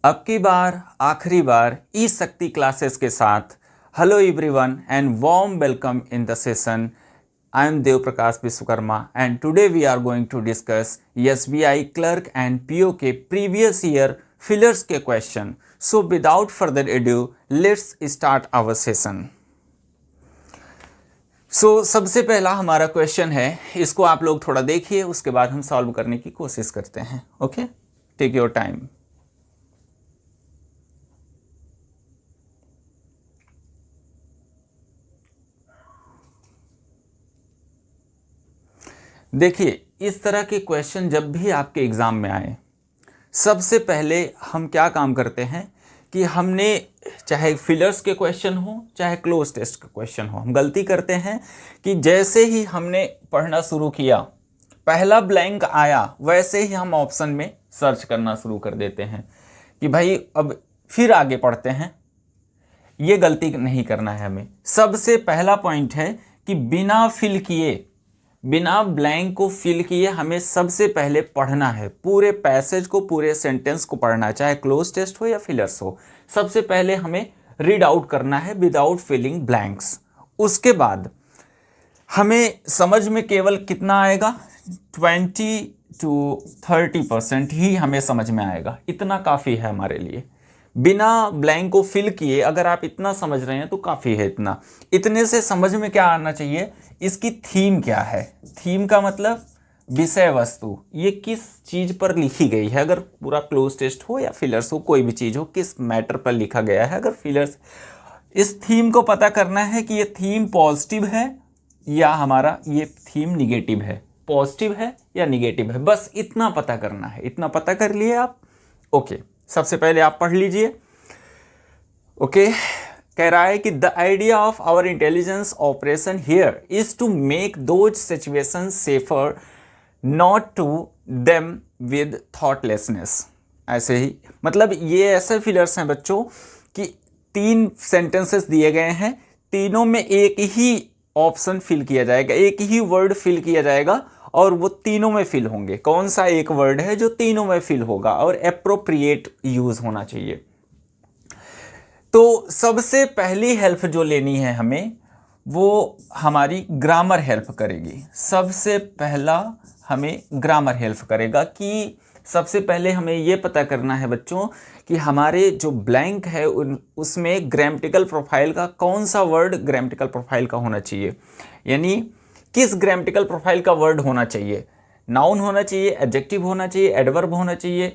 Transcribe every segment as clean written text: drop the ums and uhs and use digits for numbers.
अब की बार आखिरी बार ई शक्ति क्लासेस के साथ hello everyone and warm welcome in the session. I am Dev Prakash Vishwakarma and today we are going to discuss SBI clerk and PO के previous year fillers के question. So without further adieu let's start our session. सबसे पहला हमारा question है, इसको आप लोग थोड़ा देखिए, उसके बाद हम सॉल्व करने की कोशिश करते हैं। Okay, take your time. देखिए, इस तरह के क्वेश्चन जब भी आपके एग्जाम में आए, सबसे पहले हम क्या काम करते हैं कि हमने चाहे फिलर्स के क्वेश्चन हो चाहे क्लोज टेस्ट का क्वेश्चन हो, हम गलती करते हैं कि जैसे ही हमने पढ़ना शुरू किया, पहला ब्लैंक आया, वैसे ही हम ऑप्शन में सर्च करना शुरू कर देते हैं कि भाई अब फिर आगे पढ़ते हैं। ये गलती नहीं करना है हमें। सबसे पहला पॉइंट है कि बिना फिल किए, बिना ब्लैंक को फिल किए हमें सबसे पहले पढ़ना है। पूरे पैसेज को, पूरे सेंटेंस को पढ़ना है, चाहे क्लोज टेस्ट हो या फिलर्स हो। सबसे पहले हमें रीड आउट करना है विदाउट फिलिंग ब्लैंक्स। उसके बाद हमें समझ में केवल कितना आएगा, 20 to 30% ही हमें समझ में आएगा। इतना काफ़ी है हमारे लिए। बिना ब्लैंक को फिल किए अगर आप इतना समझ रहे हैं तो काफ़ी है। इतने से समझ में क्या आना चाहिए, इसकी थीम क्या है। थीम का मतलब विषय वस्तु, ये किस चीज़ पर लिखी गई है। अगर पूरा क्लोज टेस्ट हो या फिलर्स हो, कोई भी चीज़ हो, किस मैटर पर लिखा गया है। अगर फिलर्स, इस थीम को पता करना है कि ये थीम पॉजिटिव है या हमारा ये थीम निगेटिव है, पॉजिटिव है या निगेटिव है। बस इतना पता करना है। इतना पता कर लिए आप। ओके, सबसे पहले आप पढ़ लीजिए। ओके, कह रहा है कि the idea of our intelligence operation here is to make those situation safer, not to them with thoughtlessness. ऐसे ही मतलब ये ऐसे फिलर्स हैं बच्चों कि 3 सेंटेंसेस दिए गए हैं, तीनों में एक ही ऑप्शन फिल किया जाएगा, एक ही वर्ड फिल किया जाएगा और वो तीनों में फिल होंगे। कौन सा एक वर्ड है जो तीनों में फिल होगा और एप्रोप्रिएट यूज होना चाहिए। तो सबसे पहली हेल्प जो लेनी है हमें, वो हमारी ग्रामर हेल्प करेगी। सबसे पहला हमें ग्रामर हेल्प करेगा कि सबसे पहले हमें ये पता करना है बच्चों कि हमारे जो ब्लैंक है उसमें ग्रामेटिकल प्रोफाइल का कौन सा वर्ड ग्रामेटिकल प्रोफाइल का होना चाहिए। यानी किस ग्रामेटिकल प्रोफाइल का वर्ड होना चाहिए। नाउन होना चाहिए, एडजेक्टिव होना चाहिए, एडवर्ब होना चाहिए,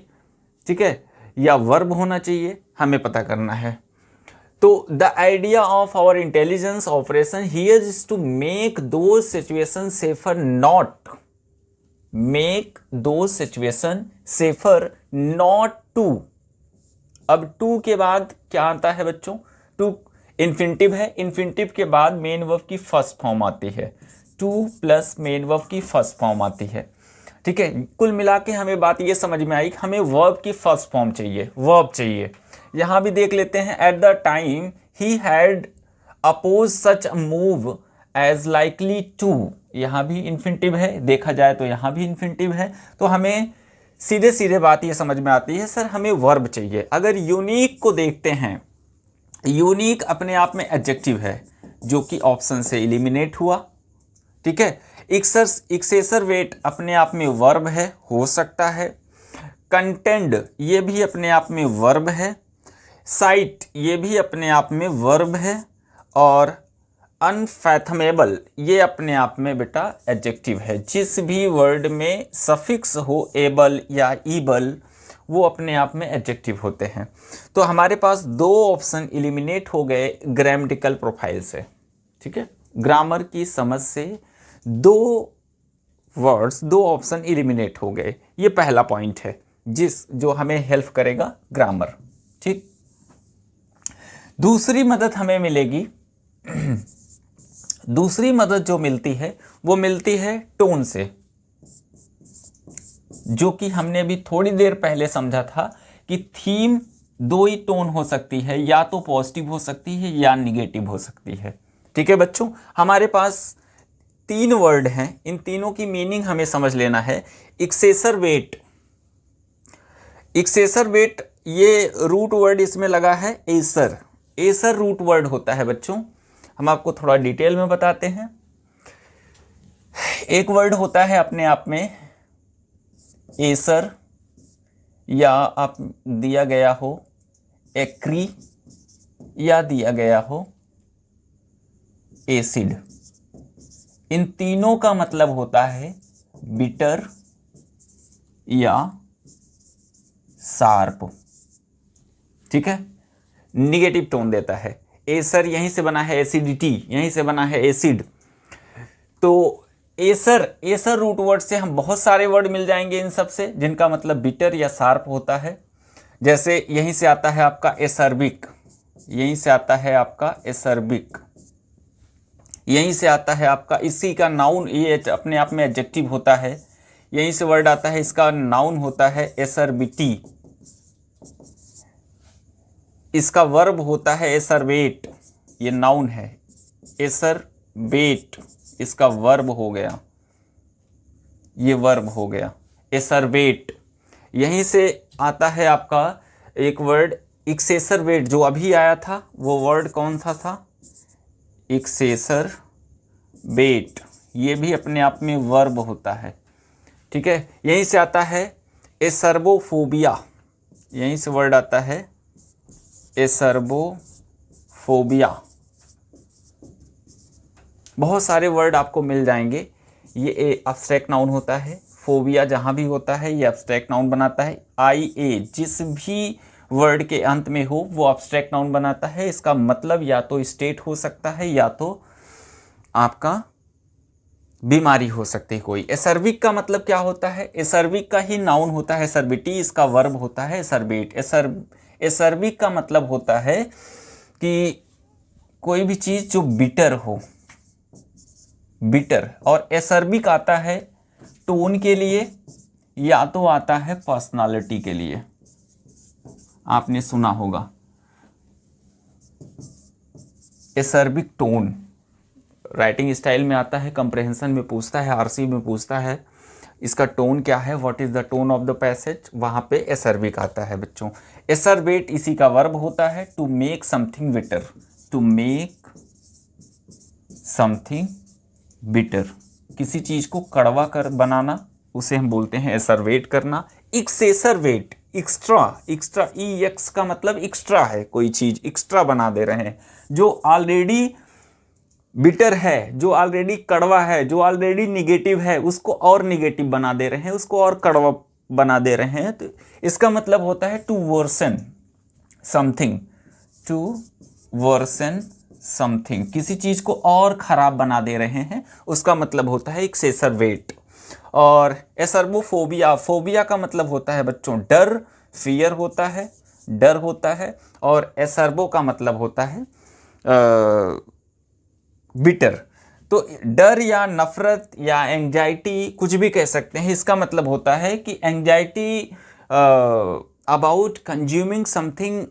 ठीक है, या वर्ब होना चाहिए, हमें पता करना है। तो the idea of our intelligence operation here is to make those situation safer, not make those situation safer, not to. अब टू के बाद क्या आता है बच्चों, टू इन्फिनिटिव है। इन्फिनिटिव के बाद मेन वर्ब की फर्स्ट फॉर्म आती है, टू प्लस मेन वर्ब की फर्स्ट फॉर्म आती है, ठीक है। कुल मिला के हमें बात ये समझ में आई कि हमें वर्ब की फर्स्ट फॉर्म चाहिए, वर्ब चाहिए। यहां भी देख लेते हैं, at the time he had oppose such a move as likely to. यहां भी इन्फिनिटिव है, देखा जाए तो यहां भी इन्फिनिटिव है। तो हमें सीधे सीधे बात ये समझ में आती है, सर हमें वर्ब चाहिए। अगर यूनिक को देखते हैं, यूनिक अपने आप में एडजेक्टिव है जो कि ऑप्शन से एलिमिनेट हुआ, ठीक है। एक्सेसर वेट अपने आप में वर्ब है, हो सकता है। कंटेंड ये भी अपने आप में वर्ब है। साइट ये भी अपने आप में वर्ब है। और अनफैथमेबल ये अपने आप में बेटा एडजेक्टिव है। जिस भी वर्ड में सफिक्स हो एबल या ईबल, वो अपने आप में एडजेक्टिव होते हैं। तो हमारे पास 2 ऑप्शन एलिमिनेट हो गए ग्रामेटिकल प्रोफाइल से, ठीक है। ग्रामर की समझ से 2 वर्ड्स, 2 ऑप्शन एलिमिनेट हो गए। ये पहला पॉइंट है जो हमें हेल्प करेगा ग्रामर, ठीक। दूसरी मदद हमें मिलेगी दूसरी मदद जो मिलती है वो मिलती है टोन से, जो कि हमने भी थोड़ी देर पहले समझा था कि थीम 2 ही टोन हो सकती है, या तो पॉजिटिव हो सकती है या निगेटिव हो सकती है, ठीक है बच्चों। हमारे पास 3 वर्ड हैं, इन तीनों की मीनिंग हमें समझ लेना है। एक्सेसर वेट, एक्सेसर वेट ये रूट वर्ड इसमें लगा है एसर। एसर रूट वर्ड होता है बच्चों। हम आपको थोड़ा डिटेल में बताते हैं। एक वर्ड होता है अपने आप में एसर, या आप दिया गया हो एक्री, या दिया गया हो एसिड। इन तीनों का मतलब होता है बिटर या शार्प। ठीक है, निगेटिव टोन देता है। एसर यहीं से बना है एसिडिटी, यहीं से बना है एसिड। तो एसर, एसर रूट वर्ड से हम बहुत सारे वर्ड मिल जाएंगे इन सब से, जिनका मतलब बिटर या शार्प होता है। जैसे यहीं से आता है आपका एसर्बिक, यहीं से आता है आपका एसर्बिक, यहीं से आता है आपका, इसी का नाउन, ये अपने आप में एडजेक्टिव होता है। यहीं से वर्ड आता है, इसका नाउन होता है एसर्बिटी, इसका वर्ब होता है एसर्बेट, ये नाउन है। एसर्बेट इसका वर्ब हो गया, ये वर्ब हो गया एसर्बेट। यहीं से आता है आपका एक वर्ड एक्सेसरवेट, जो अभी आया था, वो वर्ड कौन सा था? एक्सेसर बेट, ये भी अपने आप में वर्ब होता है। ठीक है, यहीं से आता है एसर्बोफोबिया, यहीं से वर्ड आता है एसर्बोफोबिया। बहुत सारे वर्ड आपको मिल जाएंगे। ये एब्स्ट्रैक्ट नाउन होता है। फोबिया जहाँ भी होता है ये एब्स्ट्रैक्ट नाउन बनाता है। आई ए जिस भी वर्ड के अंत में हो वो एब्स्ट्रैक्ट नाउन बनाता है। इसका मतलब या तो स्टेट हो सकता है या तो आपका बीमारी हो सकती है कोई। एसर्बिक का मतलब क्या होता है? एसर्बिक का ही नाउन होता है एसर्बिटी, इसका वर्ब होता है एसर्बेट। एसर्बिक का मतलब होता है कि कोई भी चीज़ जो बिटर हो, बिटर। और एसर्बिक आता है टोन के लिए या तो आता है पर्सनालिटी के लिए। आपने सुना होगा एसर्बिक टोन, राइटिंग स्टाइल में आता है, कंप्रेहेंशन में पूछता है, आरसी में पूछता है इसका टोन क्या है, what is the tone of the passage, वहां पे एसर्बिक आता है बच्चों। एसर्बेट इसी का वर्ब होता है to make something bitter, to make something bitter, किसी चीज को कड़वा कर बनाना, उसे हम बोलते हैं एसर्वेट करना। एक्सेसरवेट, एक्स्ट्रा, एक्स्ट्रा ई एक्स का मतलब एक्स्ट्रा है, कोई चीज एक्स्ट्रा बना दे रहे हैं। जो ऑलरेडी बिटर है, जो ऑलरेडी कड़वा है, जो ऑलरेडी निगेटिव है, उसको और निगेटिव बना दे रहे हैं, उसको और कड़वा बना दे रहे हैं। तो इसका मतलब होता है to worsen something, to worsen something, किसी चीज को और खराब बना दे रहे हैं, उसका मतलब होता है एक्सेसरवेट। और एसर्बोफोबिया, फोबिया का मतलब होता है बच्चों डर, फियर होता है, डर होता है। और एसर्बो का मतलब होता है बिटर। तो डर या नफरत या एंजाइटी कुछ भी कह सकते हैं। इसका मतलब होता है कि anxiety about consuming something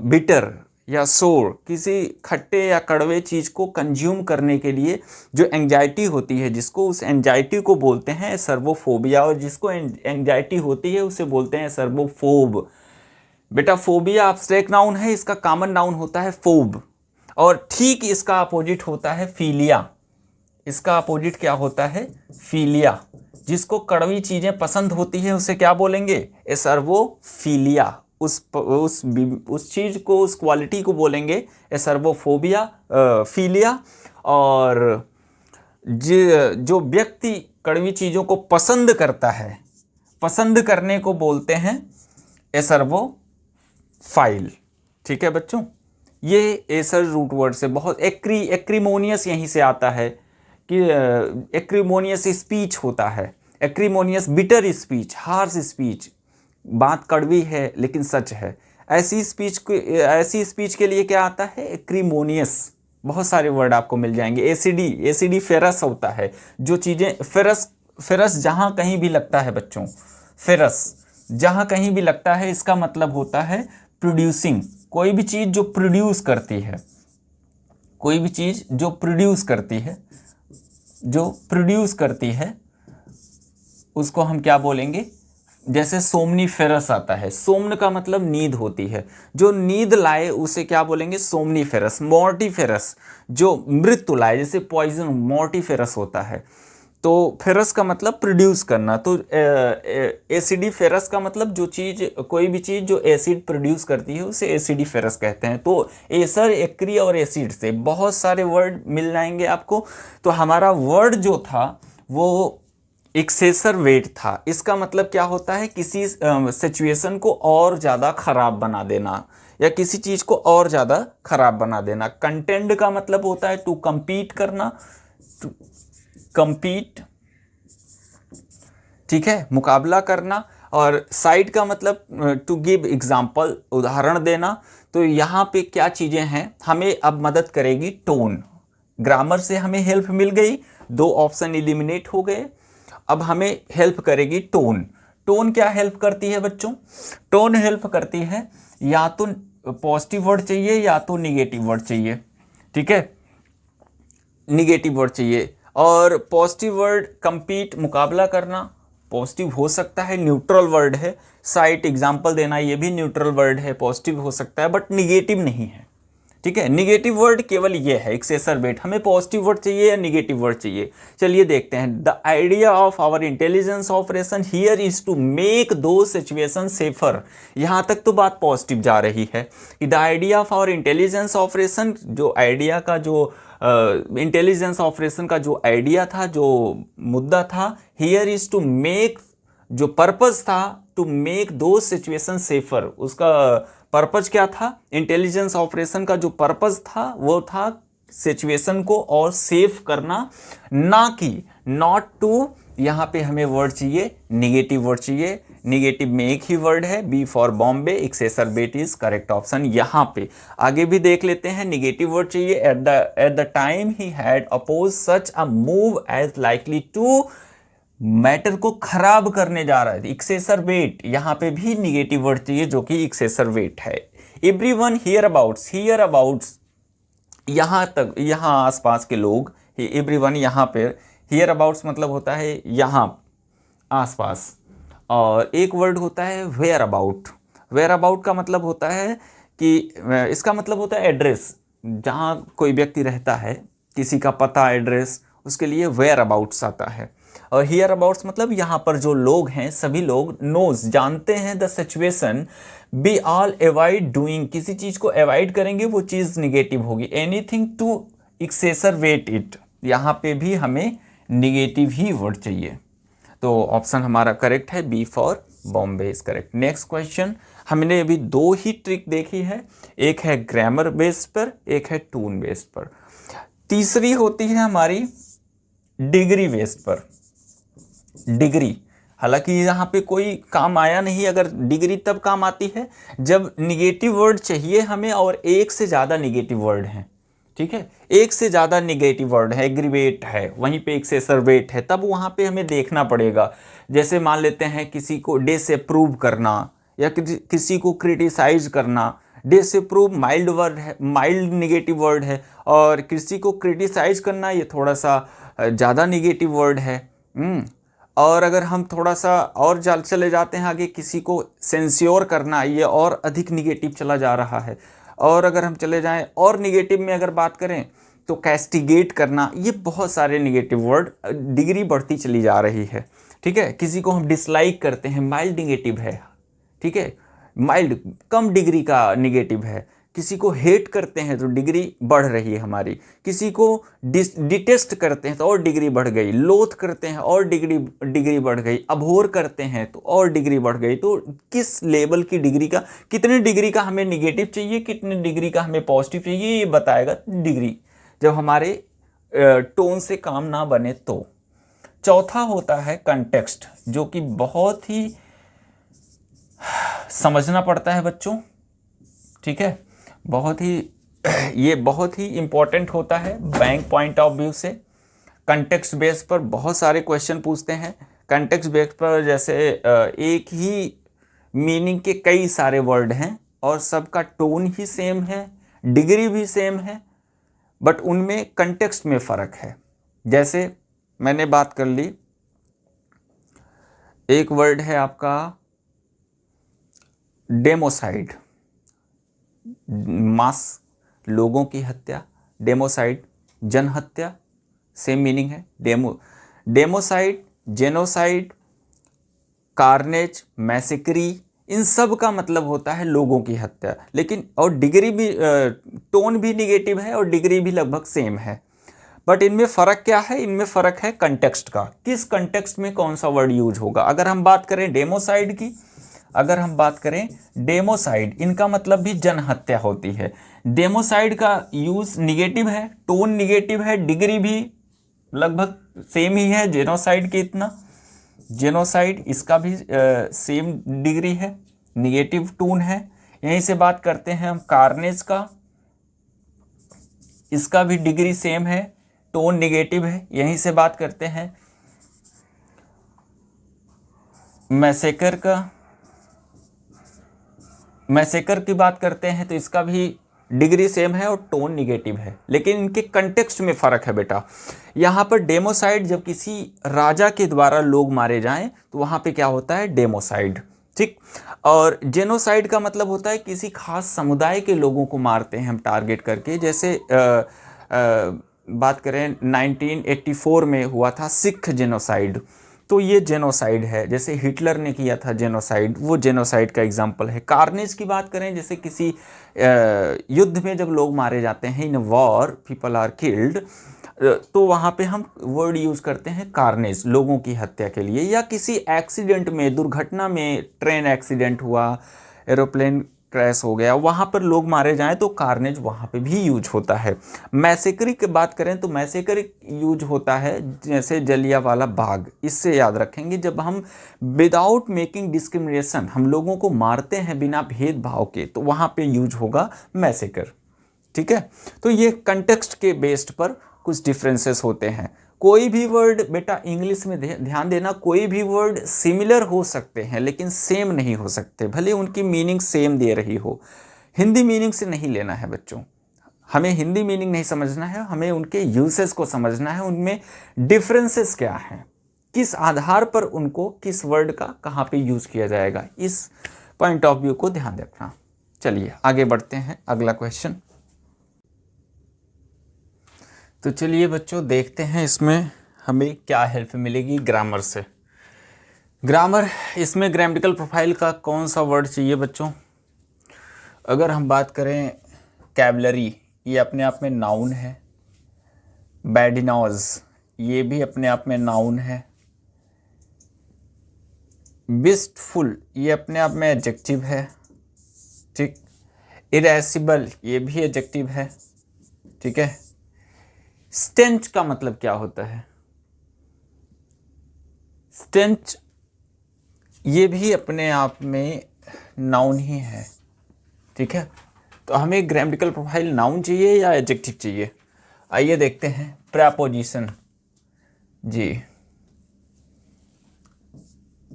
bitter या सोर, किसी खट्टे या कड़वे चीज़ को कंज्यूम करने के लिए जो एंजाइटी होती है, जिसको, उस एंजाइटी को बोलते हैं सर्बोफोबिया। और जिसको एंजाइटी होती है उसे बोलते हैं सर्बोफोब। बेटा फोबिया एब्स्ट्रैक्ट नाउन है, इसका कॉमन नाउन होता है फोब। और ठीक इसका अपोजिट होता है फीलिया। इसका अपोजिट क्या होता है? फीलिया। जिसको कड़वी चीज़ें पसंद होती है उसे क्या बोलेंगे? एसर्बोफीलिया। उस चीज़ को, उस क्वालिटी को बोलेंगे एसर्बोफोबिया, फीलिया। और जो व्यक्ति कड़वी चीज़ों को पसंद करता है, पसंद करने को बोलते हैं एसर्बोफाइल। ठीक है बच्चों, ये एसर रूट वर्ड से बहुत एक्रीमोनियस यहीं से आता है कि एक्रीमोनियस स्पीच होता है। Acrimonious bitter speech, harsh speech, बात कड़वी है लेकिन सच है। ऐसी स्पीच के लिए क्या आता है? एक्रीमोनियस। बहुत सारे वर्ड आपको मिल जाएंगे। एसिडी, एसिडी फेरस होता है। जो चीज़ें फेरस जहाँ कहीं भी लगता है बच्चों, फेरस जहाँ कहीं भी लगता है, इसका मतलब होता है प्रोड्यूसिंग। कोई भी चीज़ जो प्रोड्यूस करती है, कोई भी चीज़ जो प्रोड्यूस करती है, जो प्रोड्यूस करती है, उसको हम क्या बोलेंगे? जैसे सोमनीफेरस आता है, सोम्न का मतलब नींद होती है, जो नींद लाए उसे क्या बोलेंगे, सोमनीफेरस। मोर्टीफेरस जो मृत्यु लाए, जैसे पॉइजन मोर्टीफेरस होता है। तो फेरस का मतलब प्रोड्यूस करना, तो एसिडिफेरस का मतलब जो चीज़, कोई भी चीज़ जो एसिड प्रोड्यूस करती है उसे एसिडिफेरस कहते हैं। तो एसर, एक्री और एसिड से बहुत सारे वर्ड मिल जाएंगे आपको। तो हमारा वर्ड जो था वो एक्सेसर वेट था। इसका मतलब क्या होता है, किसी सिचुएशन को और ज़्यादा खराब बना देना या किसी चीज़ को और ज़्यादा खराब बना देना। कंटेंड का मतलब होता है टू compete करना, टू compete, ठीक है, मुकाबला करना। और साइड का मतलब टू गिव एग्जाम्पल, उदाहरण देना। तो यहाँ पे क्या चीज़ें हैं हमें अब मदद करेगी, टोन। ग्रामर से हमें हेल्प मिल गई, 2 ऑप्शन एलिमिनेट हो गए। अब हमें हेल्प करेगी टोन। टोन क्या हेल्प करती है बच्चों, टोन हेल्प करती है या तो पॉजिटिव वर्ड चाहिए या तो निगेटिव वर्ड चाहिए, ठीक है, निगेटिव वर्ड चाहिए। और पॉजिटिव वर्ड compete, मुकाबला करना, पॉजिटिव हो सकता है, न्यूट्रल वर्ड है। साइट, एग्जाम्पल देना, ये भी न्यूट्रल वर्ड है, पॉजिटिव हो सकता है बट निगेटिव नहीं है, ठीक है। निगेटिव वर्ड केवल ये है एक्सेसर वेट। हमें पॉजिटिव वर्ड चाहिए या निगेटिव वर्ड चाहिए, चलिए देखते हैं। The idea of our intelligence operation here is to make those situation safer. यहां तक तो बात पॉजिटिव जा रही है कि the idea of our intelligence operation, जो आइडिया का, जो इंटेलिजेंस ऑपरेशन का जो आइडिया था, जो मुद्दा था, हियर इज टू मेक, जो पर्पस था, to make those situation safer. उसका पर्पस क्या था, इंटेलिजेंस ऑपरेशन का जो पर्पस था वो था सिचुएशन को और सेफ करना, ना कि नॉट टू। यहाँ पे हमें वर्ड चाहिए, निगेटिव वर्ड चाहिए। निगेटिव में एक ही वर्ड है, B for Bombay, exacerbate is correct option. यहाँ पे आगे भी देख लेते हैं, निगेटिव वर्ड चाहिए। At the time he had oppose such a move as likely to, matter को खराब करने जा रहा है, एक्सेसर वेट। यहाँ पे भी निगेटिव वर्ड चाहिए जो कि एक्सेसर वेट है। Everyone here abouts, here abouts यहाँ तक, यहाँ आसपास के लोग, एवरीवन यहाँ पे, हियर अबाउट्स मतलब होता है यहाँ आसपास। और एक वर्ड होता है वेयर अबाउट। वेयर अबाउट का मतलब होता है कि इसका मतलब होता है एड्रेस, जहाँ कोई व्यक्ति रहता है, किसी का पता, एड्रेस, उसके लिए वेयर अबाउट्स आता है। और हियर अबाउट्स मतलब यहाँ पर जो लोग हैं सभी लोग, नोज जानते हैं, the situation, be all avoid doing, किसी चीज़ को अवॉइड करेंगे वो चीज़ निगेटिव होगी। Anything to exacerbate it, यहाँ पे भी हमें निगेटिव ही वर्ड चाहिए। तो ऑप्शन हमारा करेक्ट है, B for Bombay is correct. Next question, हमने अभी 2 ही ट्रिक देखी है, एक है ग्रामर बेस पर, एक है टोन बेस पर, तीसरी होती है हमारी डिग्री बेस पर। डिग्री, हालांकि यहाँ पे कोई काम आया नहीं, अगर डिग्री तब काम आती है जब निगेटिव वर्ड चाहिए हमें और एक से ज़्यादा निगेटिव वर्ड हैं, ठीक है, एक से ज़्यादा निगेटिव वर्ड है, एग्रीवेट है, वहीं पे एक्सेसर वेट है, तब वहाँ पे हमें देखना पड़ेगा। जैसे मान लेते हैं किसी को डिसअप्रूव करना या किसी को क्रिटिसाइज करना। डिसअप्रूव माइल्ड वर्ड है, माइल्ड निगेटिव वर्ड है, और किसी को क्रिटिसाइज करना ये थोड़ा सा ज़्यादा निगेटिव वर्ड है। और अगर हम थोड़ा सा और चले जाते हैं आगे, किसी को सेंस्योर करना, ये और अधिक निगेटिव चला जा रहा है। और अगर हम चले जाएं और निगेटिव में अगर बात करें तो कैस्टिगेट करना, ये बहुत सारे निगेटिव वर्ड, डिग्री बढ़ती चली जा रही है, ठीक है। किसी को हम डिसलाइक करते हैं, माइल्ड निगेटिव है, ठीक है, माइल्ड, कम डिग्री का निगेटिव है। किसी को हेट करते हैं तो डिग्री बढ़ रही है हमारी। किसी को डिटेस्ट करते हैं तो और डिग्री बढ़ गई। लोथ करते हैं और डिग्री बढ़ गई। अभोर करते हैं तो और डिग्री बढ़ गई। तो किस लेवल की डिग्री का, कितने डिग्री का हमें निगेटिव चाहिए, कितने डिग्री का हमें पॉजिटिव चाहिए, ये बताएगा डिग्री, जब हमारे टोन से काम ना बने तो। चौथा होता है कंटेक्स्ट, जो कि बहुत ही समझना पड़ता है बच्चों, ठीक है, बहुत ही ये बहुत ही इंपॉर्टेंट होता है बैंक पॉइंट ऑफ व्यू से। कंटेक्स्ट बेस पर बहुत सारे क्वेश्चन पूछते हैं। कंटेक्स्ट बेस पर जैसे एक ही मीनिंग के कई सारे वर्ड हैं और सबका टोन ही सेम है, डिग्री भी सेम है, बट उनमें कंटेक्स्ट में फ़र्क है। जैसे मैंने बात कर ली एक वर्ड है आपका डेमोसाइड, मास, लोगों की हत्या। डेमोसाइड जन हत्या, सेम मीनिंग है। डेमोसाइड, जेनोसाइड, कार्नेज, मैसेकरी, इन सब का मतलब होता है लोगों की हत्या। लेकिन और डिग्री भी, टोन भी निगेटिव है और डिग्री भी लगभग सेम है। बट इनमें फ़र्क क्या है? इनमें फ़र्क है कंटेक्स्ट का, किस कंटेक्स्ट में कौन सा वर्ड यूज होगा। अगर हम बात करें डेमोसाइड की, अगर हम बात करें डेमोसाइड, इनका मतलब भी जन हत्या होती है। डेमोसाइड का यूज निगेटिव है, टोन निगेटिव है, डिग्री भी लगभग सेम ही है जेनोसाइड के इतना। जेनोसाइड इसका भी सेम डिग्री है, निगेटिव टोन है। यहीं से बात करते हैं हम कार्नेज का, इसका भी डिग्री सेम है, टोन निगेटिव है। यहीं से बात करते हैं मैसेकर का, मैसेकर की बात करते हैं तो इसका भी डिग्री सेम है और टोन निगेटिव है, लेकिन इनके कंटेक्स्ट में फ़र्क है बेटा। यहाँ पर डेमोसाइड जब किसी राजा के द्वारा लोग मारे जाएं तो वहाँ पे क्या होता है? डेमोसाइड, ठीक। और जेनोसाइड का मतलब होता है किसी खास समुदाय के लोगों को मारते हैं हम टारगेट करके। जैसे बात करें 1984 में हुआ था सिख जेनोसाइड, तो ये जेनोसाइड है। जैसे हिटलर ने किया था जेनोसाइड, वो जेनोसाइड का एग्जाम्पल है। कार्नेज की बात करें, जैसे किसी युद्ध में जब लोग मारे जाते हैं, in war people are killed, तो वहाँ पे हम वर्ड यूज़ करते हैं कार्नेज, लोगों की हत्या के लिए। या किसी एक्सीडेंट में, दुर्घटना में, ट्रेन एक्सीडेंट हुआ, एरोप्लेन क्रैश हो गया, वहाँ पर लोग मारे जाएं तो कार्नेज वहाँ पे भी यूज होता है। मैसेकरी की बात करें तो मैसेकरी यूज होता है जैसे जलियांवाला बाग। इससे याद रखेंगे, जब हम विदाउट मेकिंग डिस्क्रिमिनेशन हम लोगों को मारते हैं बिना भेदभाव के, तो वहाँ पे यूज होगा मैसेकर, ठीक है। तो ये कंटेक्स्ट के बेस्ड पर कुछ डिफरेंसेस होते हैं। कोई भी वर्ड बेटा इंग्लिश में ध्यान देना, कोई भी वर्ड सिमिलर हो सकते हैं लेकिन सेम नहीं हो सकते, भले उनकी मीनिंग सेम दे रही हो। हिंदी मीनिंग से नहीं लेना है बच्चों, हमें हिंदी मीनिंग नहीं समझना है, हमें उनके यूसेस को समझना है, उनमें डिफरेंसेस क्या हैं, किस आधार पर उनको किस वर्ड का कहाँ पे यूज़ किया जाएगा, इस पॉइंट ऑफ व्यू को ध्यान रखना। चलिए आगे बढ़ते हैं, अगला क्वेश्चन। तो चलिए बच्चों देखते हैं इसमें हमें क्या हेल्प मिलेगी ग्रामर से। ग्रामर, इसमें ग्रामेटिकल प्रोफाइल का कौन सा वर्ड चाहिए बच्चों? अगर हम बात करें कैबलरी, ये अपने आप में नाउन है। बैडिनोज, ये भी अपने आप में नाउन है। बिस्टफुल, ये अपने आप में एडजेक्टिव है, ठीक। इरेसिबल, ये भी एडजेक्टिव है, ठीक है। स्टेंच का मतलब क्या होता है? स्टेंच ये भी अपने आप में नाउन ही है, ठीक है। तो हमें ग्रामेटिकल प्रोफाइल नाउन चाहिए या एडजेक्टिव चाहिए? आइए देखते हैं। प्रेपोजिशन, जी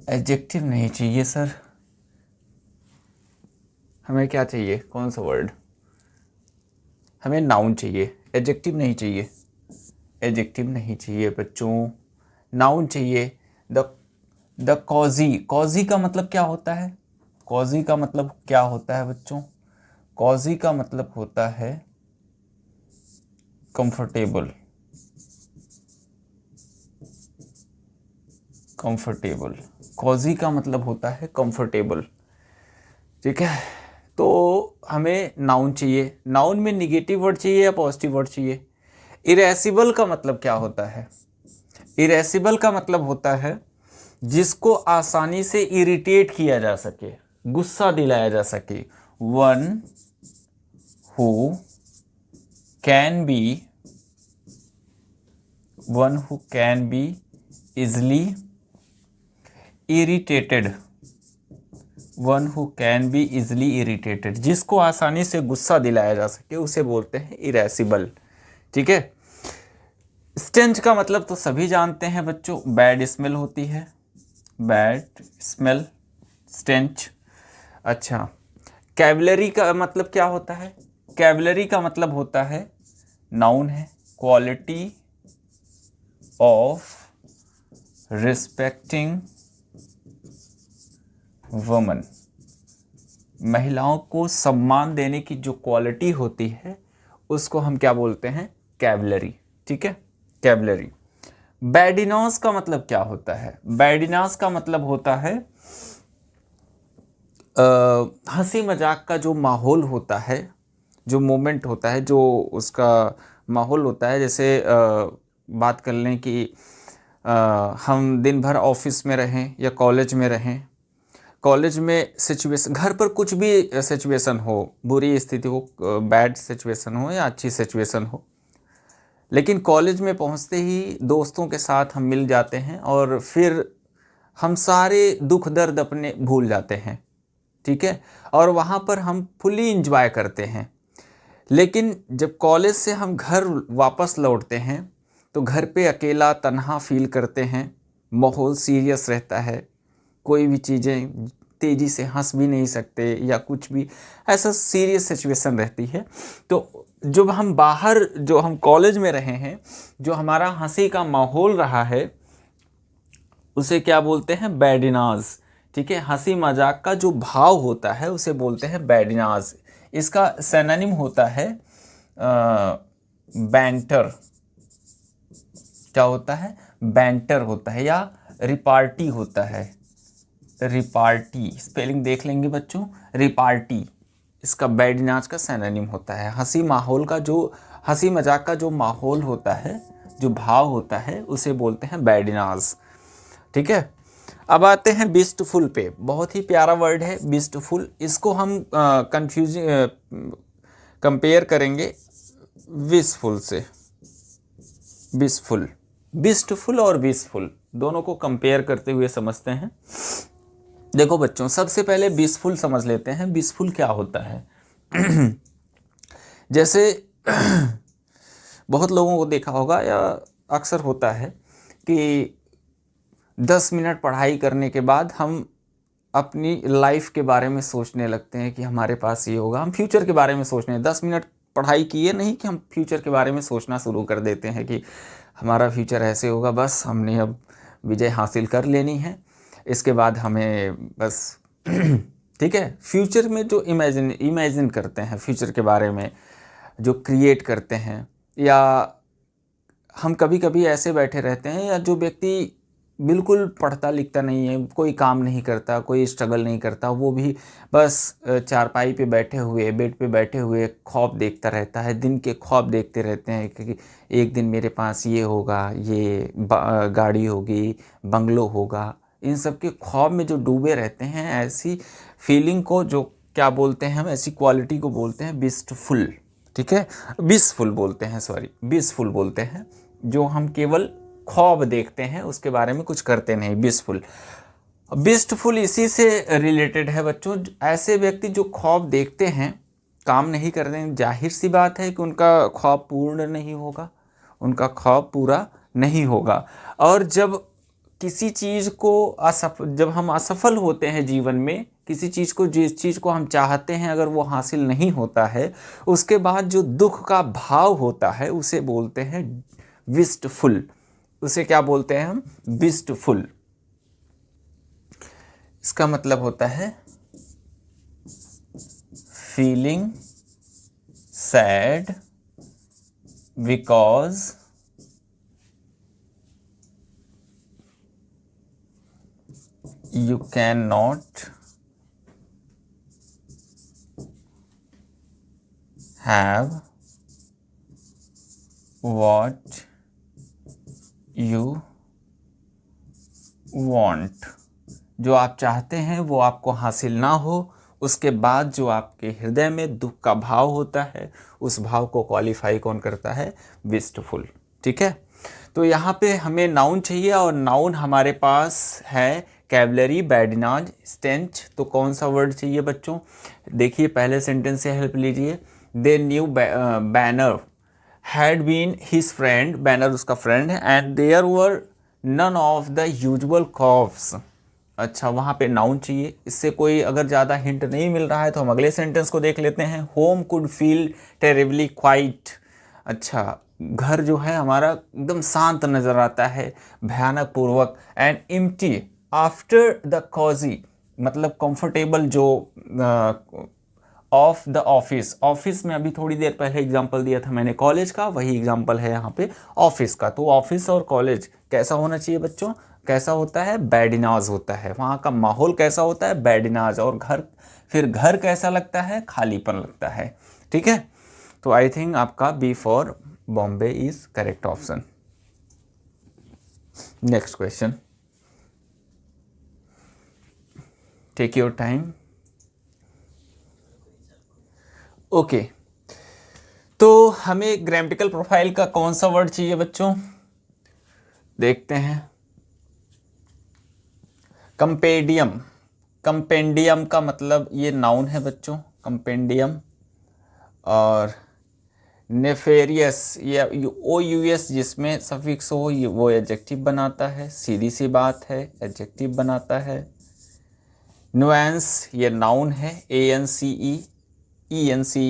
एडजेक्टिव नहीं चाहिए सर, हमें क्या चाहिए, कौन सा वर्ड? हमें नाउन चाहिए, एडजेक्टिव नहीं चाहिए। एडजेक्टिव नहीं चाहिए बच्चों, नाउन चाहिए। द कॉजी, कॉजी का मतलब क्या होता है? कॉजी का मतलब क्या होता है बच्चों? कॉजी का मतलब होता है कंफर्टेबल, कंफर्टेबल। कॉजी का मतलब होता है कंफर्टेबल, ठीक है। तो हमें नाउन चाहिए। नाउन में निगेटिव वर्ड चाहिए या पॉजिटिव वर्ड चाहिए? इरेसिबल का मतलब क्या होता है? इरेसिबल का मतलब होता है जिसको आसानी से इरिटेट किया जा सके, गुस्सा दिलाया जा सके। One who can be easily irritated, one who can be easily irritated, जिसको आसानी से गुस्सा दिलाया जा सके उसे बोलते हैं इरेसिबल, ठीक है। स्टेंच का मतलब तो सभी जानते हैं बच्चों, बैड स्मेल होती है, बैड स्मेल, स्टेंच। अच्छा, कैवलरी का मतलब क्या होता है? कैवलरी का मतलब होता है, नाउन है, क्वालिटी ऑफ रिस्पेक्टिंग वुमन। महिलाओं को सम्मान देने की जो क्वालिटी होती है उसको हम क्या बोलते हैं? कैवलरी। ठीक है, कैवलरी। बैडिनॉस का मतलब क्या होता है? बैडिनॉस का मतलब होता है हंसी मजाक का जो माहौल होता है, जो मोमेंट होता है, जो उसका माहौल होता है। जैसे बात कर लें कि हम दिन भर ऑफिस में रहें या कॉलेज में रहें, कॉलेज में सिचुएशन, घर पर कुछ भी सिचुएशन हो, बुरी स्थिति हो, बैड सिचुएशन हो या अच्छी सिचुएशन हो, लेकिन कॉलेज में पहुंचते ही दोस्तों के साथ हम मिल जाते हैं और फिर हम सारे दुख दर्द अपने भूल जाते हैं। ठीक है, और वहाँ पर हम फुली इंजॉय करते हैं। लेकिन जब कॉलेज से हम घर वापस लौटते हैं तो घर पे अकेला तन्हा फील करते हैं, माहौल सीरियस रहता है, कोई भी चीज़ें तेज़ी से हंस भी नहीं सकते या कुछ भी ऐसा सीरियस सिचुएशन रहती है। तो जब हम बाहर, जो हम कॉलेज में रहे हैं, जो हमारा हंसी का माहौल रहा है, उसे क्या बोलते हैं? बैडिनाज। ठीक है, हंसी मजाक का जो भाव होता है उसे बोलते हैं बैडिनाज। इसका सिनोनिम होता है बैंटर। क्या होता है? बैंटर होता है या रिपार्टी होता है। रिपार्टी स्पेलिंग देख लेंगे बच्चों, रिपार्टी इसका बैडिनाज का सिनोनिम होता है। हंसी माहौल का जो, हंसी मजाक का जो माहौल होता है, जो भाव होता है, उसे बोलते हैं बैडिनाज। ठीक है, अब आते हैं बीस्टफुल पे। बहुत ही प्यारा वर्ड है बीस्टफुल। इसको हम कंपेयर करेंगे विशफुल से। विशफुल, बीस्टफुल और विशफुल दोनों को कंपेयर करते हुए समझते हैं। देखो बच्चों, सबसे पहले बीस्टफुल समझ लेते हैं। बीस्टफुल क्या होता है? जैसे बहुत लोगों को देखा होगा या अक्सर होता है कि 10 मिनट पढ़ाई करने के बाद हम अपनी लाइफ के बारे में सोचने लगते हैं कि हमारे पास ये होगा, हम फ्यूचर के बारे में सोचने। 10 मिनट पढ़ाई किए नहीं कि हम फ्यूचर के बारे में सोचना शुरू कर देते हैं कि हमारा फ्यूचर ऐसे होगा, बस हमने अब विजय हासिल कर लेनी है, इसके बाद हमें बस ठीक है। फ्यूचर में जो इमेजिन करते हैं, फ्यूचर के बारे में जो क्रिएट करते हैं, या हम कभी कभी ऐसे बैठे रहते हैं, या जो व्यक्ति बिल्कुल पढ़ता लिखता नहीं है, कोई काम नहीं करता, कोई स्ट्रगल नहीं करता, वो भी बस चारपाई पे बैठे हुए, बेड पे बैठे हुए ख्वाब देखता रहता है, दिन के ख्वाब देखते रहते हैं कि एक दिन मेरे पास ये होगा, ये गाड़ी होगी, बंगलो होगा। इन सब के ख्वाब में जो डूबे रहते हैं, ऐसी फीलिंग को जो क्या बोलते हैं हम, ऐसी क्वालिटी को बोलते हैं विशफुल। ठीक है, विशफुल बोलते हैं, सॉरी विशफुल बोलते हैं। जो हम केवल ख्वाब देखते हैं, उसके बारे में कुछ करते नहीं, विशफुल। विशफुल इसी से रिलेटेड है बच्चों। ऐसे व्यक्ति जो ख्वाब देखते हैं, काम नहीं करते हैं, जाहिर सी बात है कि उनका ख्वाब पूर्ण नहीं होगा, उनका ख्वाब पूरा नहीं होगा। और जब किसी चीज़ को जब हम असफल होते हैं जीवन में, किसी चीज़ को, जिस चीज़ को हम चाहते हैं, अगर वो हासिल नहीं होता है, उसके बाद जो दुख का भाव होता है उसे बोलते हैं विशफुल। उसे क्या बोलते हैं हम? विशफुल। इसका मतलब होता है feeling sad because you cannot have what you want। जो आप चाहते हैं वो आपको हासिल ना हो, उसके बाद जो आपके हृदय में दुख का भाव होता है, उस भाव को क्वालिफाई कौन करता है? विशफुल। ठीक है, तो यहाँ पे हमें नाउन चाहिए, और नाउन हमारे पास है कैवलरी, बैडिनाज, स्टेंच। तो कौन सा वर्ड चाहिए बच्चों? देखिए, पहले सेंटेंस से हेल्प लीजिए। They new banner had been his friend, banner उसका फ्रेंड है, and there were none of the usual coughs. अच्छा, वहाँ पे नाउन चाहिए। इससे कोई अगर ज़्यादा हिंट नहीं मिल रहा है तो हम अगले सेंटेंस को देख लेते हैं। Home could feel terribly quite. अच्छा, घर जो है हमारा एकदम शांत नज़र आता है, भयानक पूर्वक। एंड एम्प्टी आफ्टर द कॉजी मतलब कंफर्टेबल, जो ऑफ द ऑफिस, ऑफिस में अभी थोड़ी देर पहले एग्जांपल दिया था मैंने कॉलेज का, वही एग्जांपल है यहाँ पे ऑफिस का। तो ऑफिस और कॉलेज कैसा होना चाहिए बच्चों, कैसा होता है, बैडिनाज होता है, वहाँ का माहौल कैसा होता है, बैडिनाज। और घर, फिर घर कैसा लगता है, खालीपन लगता है। ठीक है, तो आई थिंक आपका B for Bombay is correct option. Next question, take your time. Okay, तो हमें ग्रामेटिकल प्रोफाइल का कौन सा वर्ड चाहिए बच्चों, देखते हैं। कंपेडियम, कंपेंडियम का मतलब ये नाउन है बच्चों, कंपेंडियम। और नेफेरियस, या ओ यू एस जिसमें सफिक्स हो, ये वो एडजेक्टिव बनाता है, सीधी सी बात है, एडजेक्टिव बनाता है। नुएंस ये नाउन है, A N C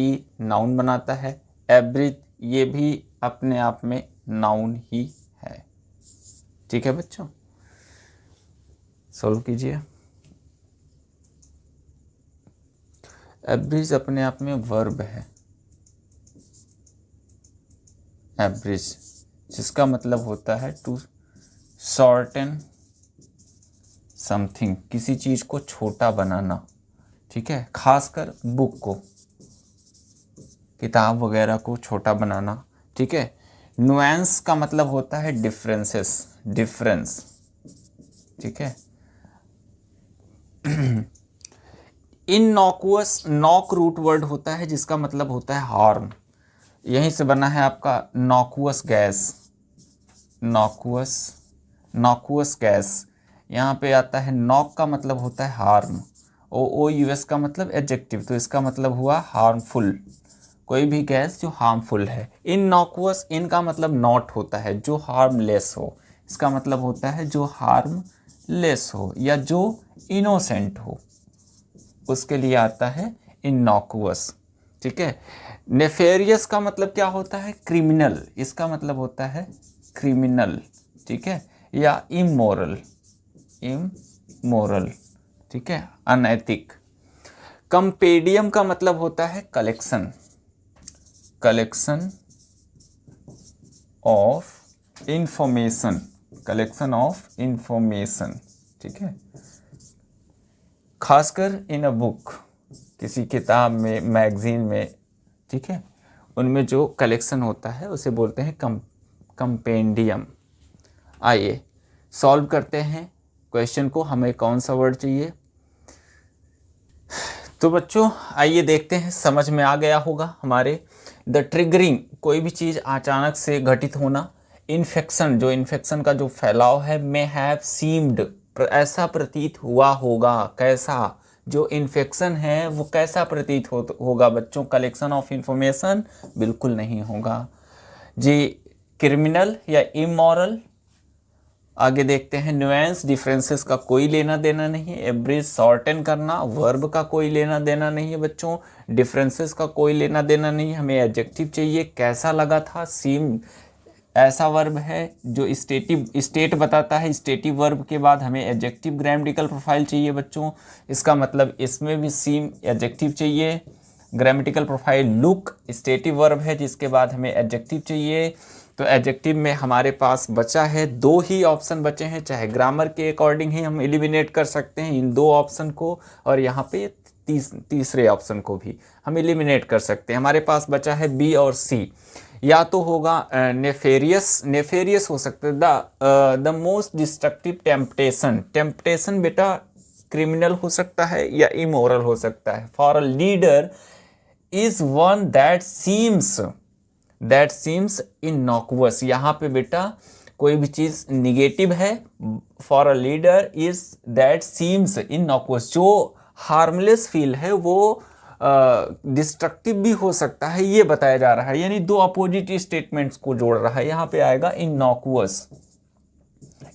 E noun बनाता है। एब्रिज ये भी अपने आप में नाउन ही है। ठीक है बच्चों, सॉल्व कीजिए। एब्रिज अपने आप में वर्ब है, एब्रिज, जिसका मतलब होता है टू शॉर्टन समथिंग, किसी चीज को छोटा बनाना। ठीक है, खासकर बुक को, किताब वगैरह को छोटा बनाना। ठीक है, नुएंस का मतलब होता है डिफरेंसेस, डिफरेंस। ठीक है, इनॉक्वस, नॉक रूट वर्ड होता है जिसका मतलब होता है हार्म, यहीं से बना है आपका नॉक्वस गैस, नॉक्वस, नॉक्वस गैस। यहाँ पे आता है नॉक का मतलब होता है हार्म, ओ यूएस का मतलब एडजेक्टिव, तो इसका मतलब हुआ हार्मफुल, कोई भी गैस जो हार्मफुल है। इनॉक्वस, इन का मतलब नॉट होता है, जो हार्मलेस हो, इसका मतलब होता है जो हार्मलेस हो या जो इनोसेंट हो, उसके लिए आता है इनॉक्वस। ठीक है, नेफेरियस का मतलब क्या होता है, क्रिमिनल, इसका मतलब होता है क्रिमिनल। ठीक है, या इमोरल, इमोरल। ठीक है, अनैतिक। कंपेडियम का मतलब होता है collection, collection of information, collection of information. ठीक है, खासकर इन अ बुक, किसी किताब में, मैगजीन में। ठीक है, उनमें जो कलेक्शन होता है उसे बोलते हैं कंपेंडियम। आइए सॉल्व करते हैं क्वेश्चन को, हमें कौन सा वर्ड चाहिए। तो बच्चों आइए देखते हैं, समझ में आ गया होगा हमारे। द ट्रिगरिंग, कोई भी चीज़ अचानक से घटित होना। इन्फेक्शन, जो इन्फेक्शन का जो फैलाव है। मे हैव सीम्ड, ऐसा प्रतीत हुआ होगा, कैसा, जो इन्फेक्शन है वो कैसा प्रतीत होगा बच्चों। कलेक्शन ऑफ इंफॉर्मेशन बिल्कुल नहीं होगा जी। क्रिमिनल या इमोरल। आगे देखते हैं, न्यूएंस, डिफरेंसेस का कोई लेना देना नहीं। एब्रिज, शॉर्टन करना, वर्ब का कोई लेना देना नहीं है बच्चों। डिफरेंसेस का कोई लेना देना नहीं, हमें एडजेक्टिव चाहिए। कैसा लगा था, सीम ऐसा वर्ब है जो स्टेटिव, स्टेट बताता है। स्टेटिव वर्ब के बाद हमें एडजेक्टिव ग्रामेटिकल प्रोफाइल चाहिए बच्चों, इसका मतलब इसमें भी सीम एडजेक्टिव चाहिए। Grammatical profile look, stative verb है जिसके बाद हमें एडजेक्टिव चाहिए। तो एडजेक्टिव में हमारे पास बचा है, दो ही ऑप्शन बचे हैं, चाहे ग्रामर के अकॉर्डिंग ही हम एलिमिनेट कर सकते हैं इन दो ऑप्शन को, और यहाँ पे तीसरे ऑप्शन को भी हम एलिमिनेट कर सकते हैं। हमारे पास बचा है बी और सी। या तो होगा नेफेरियस, नेफेरियस हो सकता है the most destructive temptation, temptation बेटा क्रिमिनल हो सकता है या इमोरल हो सकता है। For a leader is one that seems innocuous, यहाँ पे बेटा कोई भी चीज निगेटिव है। For a leader is that seems innocuous, जो हार्मलेस फील है वो डिस्ट्रक्टिव भी हो सकता है, ये बताया जा रहा है। यानी दो अपोजिट स्टेटमेंट्स को जोड़ रहा है। यहाँ पे आएगा इनॉक्वस,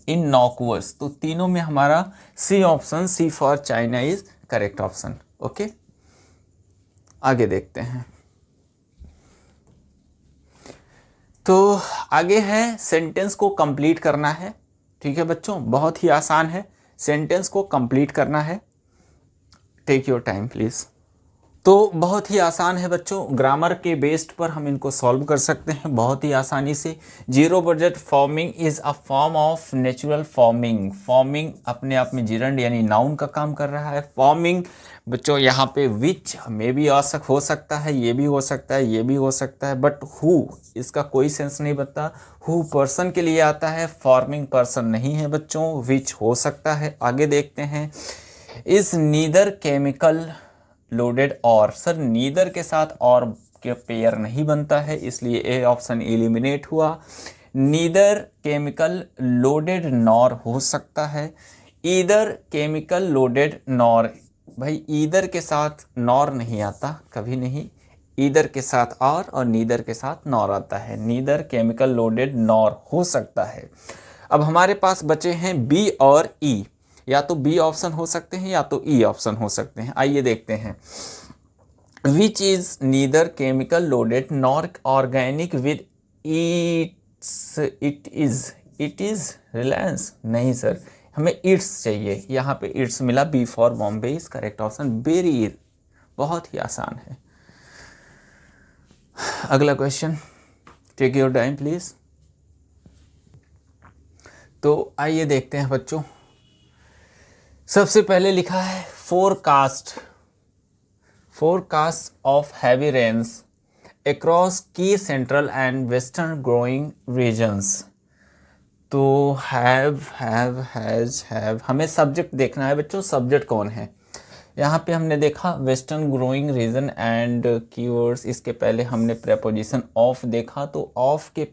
इनॉक्वस। तो तीनों में हमारा C option, C for China is correct option. Okay, आगे देखते हैं। तो आगे है, सेंटेंस को कंप्लीट करना है। ठीक है बच्चों, बहुत ही आसान है, सेंटेंस को कंप्लीट करना है। Take your time please. तो बहुत ही आसान है बच्चों, ग्रामर के बेस्ड पर हम इनको सॉल्व कर सकते हैं बहुत ही आसानी से। Zero budget forming is a form of natural forming. Forming अपने आप में जिरंड यानी नाउन का काम कर रहा है। फॉर्मिंग बच्चों यहाँ पे विच में भी हो सकता है, ये भी हो सकता है, ये भी हो सकता है, बट हु इसका कोई सेंस नहीं बनता। हु पर्सन के लिए आता है, फॉर्मिंग पर्सन नहीं है बच्चों। विच हो सकता है। आगे देखते हैं, इज़ नीदर केमिकल लोडेड और। सर नीदर के साथ और के पेयर नहीं बनता है, इसलिए ए ऑप्शन एलिमिनेट हुआ। नीदर केमिकल लोडेड नॉर हो सकता है। ईदर केमिकल लोडेड नॉर, भाई ईदर के साथ नॉर नहीं आता, कभी नहीं। ईदर के साथ और नीदर के साथ नॉर आता है। नीदर केमिकल लोडेड नॉर हो सकता है। अब हमारे पास बचे हैं बी और ई। या तो बी ऑप्शन हो सकते हैं या तो ई ऑप्शन हो सकते हैं। आइए देखते हैं, which is neither chemical loaded nor organic with it is Reliance. नहीं सर, हमें इट्स चाहिए, यहाँ पे इट्स मिला। B for Bombay is correct option. Very बहुत ही आसान है। अगला question, take your time please. तो आइए देखते हैं बच्चों, सबसे पहले लिखा है forecast of heavy rains across की central and western growing regions. तो हैव हमें सब्जेक्ट देखना है बच्चों। सब्जेक्ट कौन है? यहाँ पे हमने देखा western growing region and keywords. इसके पहले हमने प्रेपोजिशन ऑफ देखा। तो ऑफ के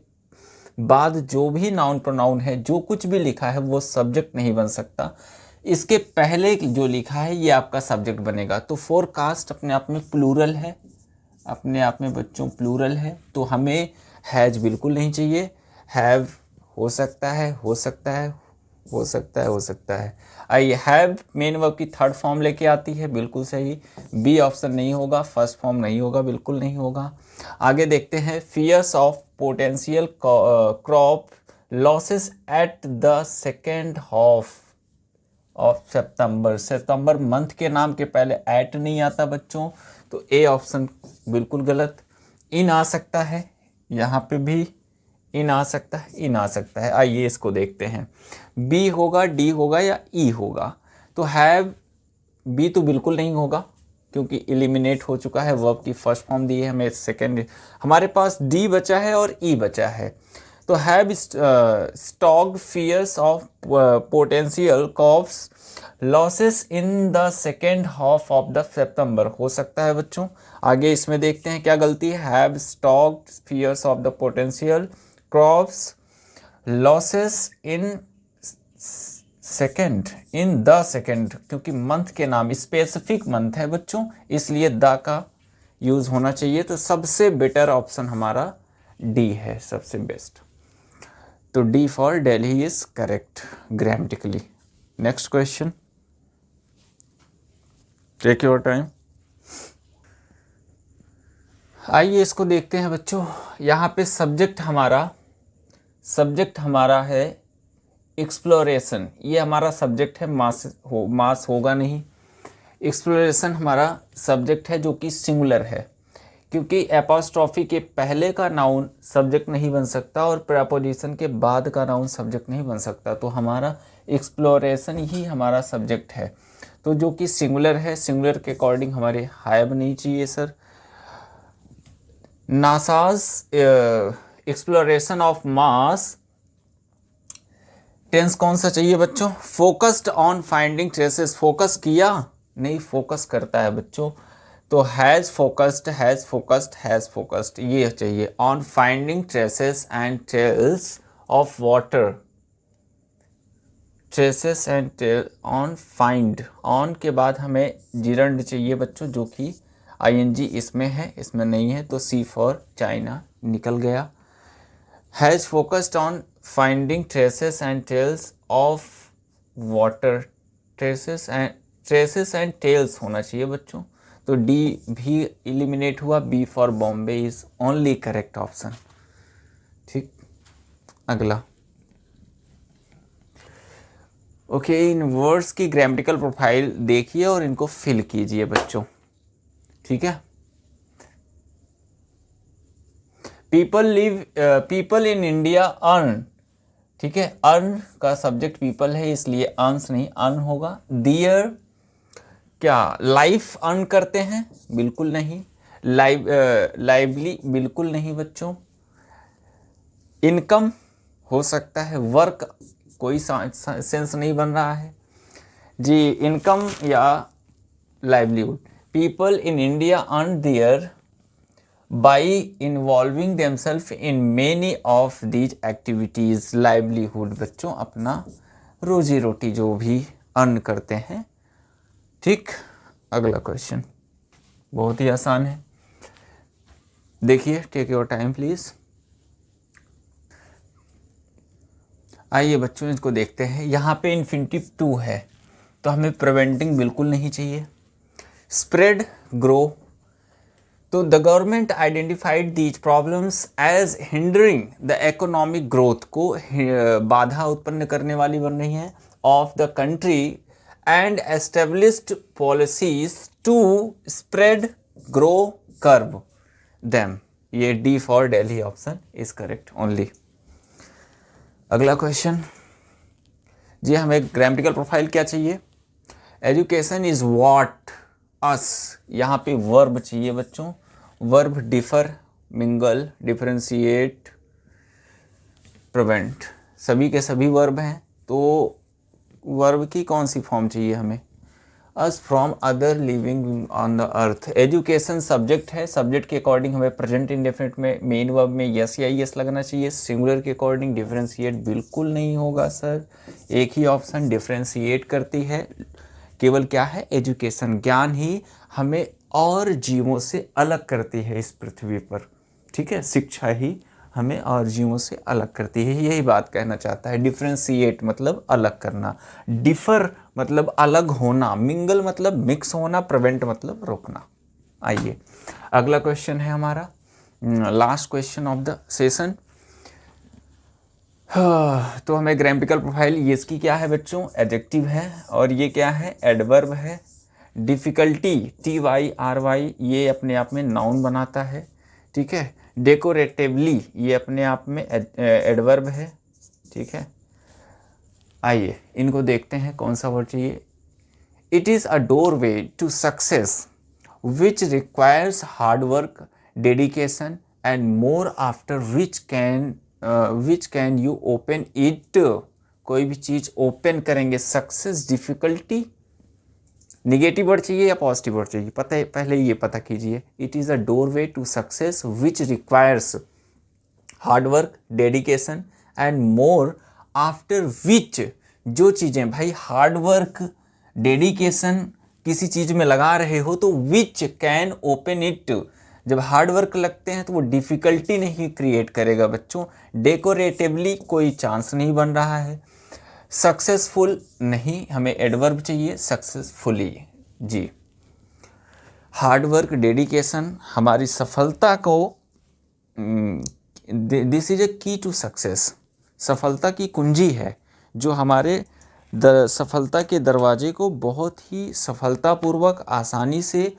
बाद जो भी नाउन प्रोनाउन है, जो कुछ भी लिखा है वो सब्जेक्ट नहीं बन सकता। इसके पहले जो लिखा है ये आपका सब्जेक्ट बनेगा। तो फोरकास्ट अपने आप में प्लूरल है, अपने आप में बच्चों प्लूरल है, तो हमें हैज बिल्कुल नहीं चाहिए। हैव हो सकता है, हो सकता है, हो सकता है, हो सकता है। आइए, हैव मेन वर्ब की थर्ड फॉर्म लेके आती है, बिल्कुल सही। बी ऑप्शन नहीं होगा, फर्स्ट फॉर्म नहीं होगा, बिल्कुल नहीं होगा। आगे देखते हैं, fears of potential crop losses at the second half of September month के नाम के पहले एट नहीं आता बच्चों, तो ए ऑप्शन बिल्कुल गलत। इन आ सकता है, यहाँ पे भी इन आ सकता है, इन आ सकता है। आइए इसको देखते हैं, बी होगा, डी होगा या ई होगा। तो हैव बी तो बिल्कुल नहीं होगा क्योंकि एलिमिनेट हो चुका है, वर्ब की फर्स्ट फॉर्म दी है हमें, सेकेंड। हमारे पास डी बचा है और ई बचा है। तो have stoked fears of potential crops losses in the second half of the September हो सकता है बच्चों। आगे इसमें देखते हैं क्या गलती है। Have stoked fears of the potential crops losses in the second, क्योंकि मंथ के नाम स्पेसिफिक मंथ है बच्चों, इसलिए द का यूज होना चाहिए। तो सबसे बेटर ऑप्शन हमारा डी है, सबसे बेस्ट। तो D for Delhi is correct grammatically. Next question, take your time. आइए इसको देखते हैं बच्चों। यहाँ पे सब्जेक्ट हमारा है एक्सप्लोरेशन। ये हमारा सब्जेक्ट है, मास होगा नहीं। एक्सप्लोरेशन हमारा सब्जेक्ट है जो कि सिंगुलर है, क्योंकि एपोस्ट्रॉफी के पहले का नाउन सब्जेक्ट नहीं बन सकता और प्रेपोजिशन के बाद का नाउन सब्जेक्ट नहीं बन सकता। तो हमारा एक्सप्लोरेशन ही हमारा सब्जेक्ट है, तो जो कि सिंगुलर है। सिंगुलर के अकॉर्डिंग हमारे हैव नहीं चाहिए sir. NASA's exploration of Mars, tense कौन सा चाहिए बच्चों? Focused on finding traces. Focus किया नहीं, फोकस करता है बच्चों। तो हैज़ फोकस्ड ये चाहिए। On finding traces and tells of water, traces and tell on find. On के बाद हमें जिरंड चाहिए बच्चों, जो कि आईएनजी इसमें है, इसमें नहीं है, तो सी फॉर चाइना निकल गया। Has focused on finding traces and tells of water, traces and tells होना चाहिए बच्चों। तो डी भी एलिमिनेट हुआ। B for Bombay is only correct option. ठीक, अगला, ओके, इन वर्ड्स की ग्रामेटिकल प्रोफाइल देखिए और इनको फिल कीजिए बच्चों, ठीक है। पीपल इन इंडिया अर्न, ठीक है, अर्न का सब्जेक्ट पीपल है इसलिए अर्न्स नहीं, अर्न होगा। दियर क्या लाइफ अर्न करते हैं, बिल्कुल नहीं। लाइवली बिल्कुल नहीं बच्चों। इनकम हो सकता है, वर्क कोई सेंस नहीं बन रहा है जी, इनकम या livelihood. People in India earn their by involving themselves in many of these activities. Livelihood बच्चों अपना रोजी रोटी जो भी अर्न करते हैं, ठीक। अगला क्वेश्चन बहुत ही आसान है, देखिए, टेक योर टाइम प्लीज। आइए बच्चों इसको देखते हैं। यहाँ पे इन्फिनिटिव टू है तो हमें प्रिवेंटिंग बिल्कुल नहीं चाहिए। स्प्रेड, ग्रो, तो the government identified these problems as hindering the economic growth, को बाधा उत्पन्न करने वाली बन रही है of the country and established policies to spread, grow, curb them. ये D for Delhi option is correct only. अगला क्वेश्चन जी, हमें ग्रामेटिकल प्रोफाइल क्या चाहिए। एजुकेशन इज व्हाट अस, यहाँ पे वर्ब चाहिए बच्चों। Verb differ, mingle, differentiate, prevent, सभी के सभी वर्ब हैं, तो वर्ब की कौन सी फॉर्म चाहिए हमें। Us from other living on the earth. Education subject है, सब्जेक्ट के अकॉर्डिंग हमें प्रेजेंट इंडेफिनिट में मेन वर्ब में यस या यस लगना चाहिए। सिंगुलर के अकॉर्डिंग डिफरेंशिएट बिल्कुल नहीं होगा सर, एक ही ऑप्शन डिफरेंशिएट करती है, केवल क्या है, एजुकेशन, ज्ञान ही हमें और जीवों से अलग करती है इस पृथ्वी पर, ठीक है, शिक्षा ही हमें और जीवों से अलग करती है, यही बात कहना चाहता है। डिफरेंशिएट मतलब अलग करना, डिफर मतलब अलग होना, मिंगल मतलब मिक्स होना, प्रिवेंट मतलब रोकना। आइए अगला क्वेश्चन है हमारा, last question of the session. तो हमें ग्रामेटिकल प्रोफाइल, ये इसकी क्या है बच्चों, एडजेक्टिव है, और ये क्या है, एडवर्ब है। डिफ़िकल्टी, TYRY, ये अपने आप में नाउन बनाता है, ठीक है। डेकोरेटिवली, ये अपने आप में एडवर्ब है, ठीक है। आइए इनको देखते हैं कौन सा वर्ड चाहिए। It is a doorway to success which requires hard work, dedication and more, after which can you open it. कोई भी चीज़ ओपन करेंगे, सक्सेस, डिफ़िकल्टी, निगेटिव वर्ड चाहिए या पॉजिटिव वर्ड चाहिए, पता है, पहले ये पता कीजिए। It is a doorway to success which requires hard work, dedication and more, after which, जो चीज़ें भाई हार्ड वर्क, डेडिकेशन किसी चीज़ में लगा रहे हो तो विच कैन ओपन इट, जब हार्ड वर्क लगते हैं तो वो डिफ़िकल्टी नहीं क्रिएट करेगा बच्चों। डेकोरेटिवली कोई चांस नहीं बन रहा है। सक्सेसफुल नहीं, हमें एडवर्ब चाहिए, सक्सेसफुली जी। हार्ड वर्क, डेडिकेशन हमारी सफलता को, दिस इज ए की टू सक्सेस, सफलता की कुंजी है जो हमारे सफलता के दरवाजे को बहुत ही सफलतापूर्वक आसानी से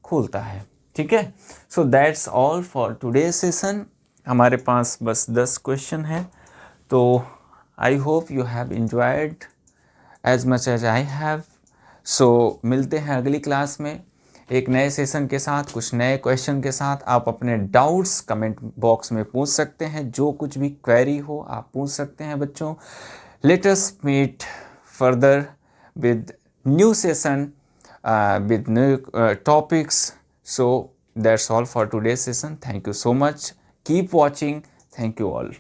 खोलता है, ठीक है। So that's all for today session. हमारे पास बस 10 क्वेश्चन हैं, तो I hope you have enjoyed as much as I have. सो मिलते हैं अगली क्लास में एक नए सेशन के साथ, कुछ नए क्वेश्चन के साथ। आप अपने डाउट्स कमेंट बॉक्स में पूछ सकते हैं, जो कुछ भी क्वेरी हो आप पूछ सकते हैं बच्चों। Let us meet further with new session with new topics. So that's all for today's session. Thank you so much. Keep watching. Thank you all.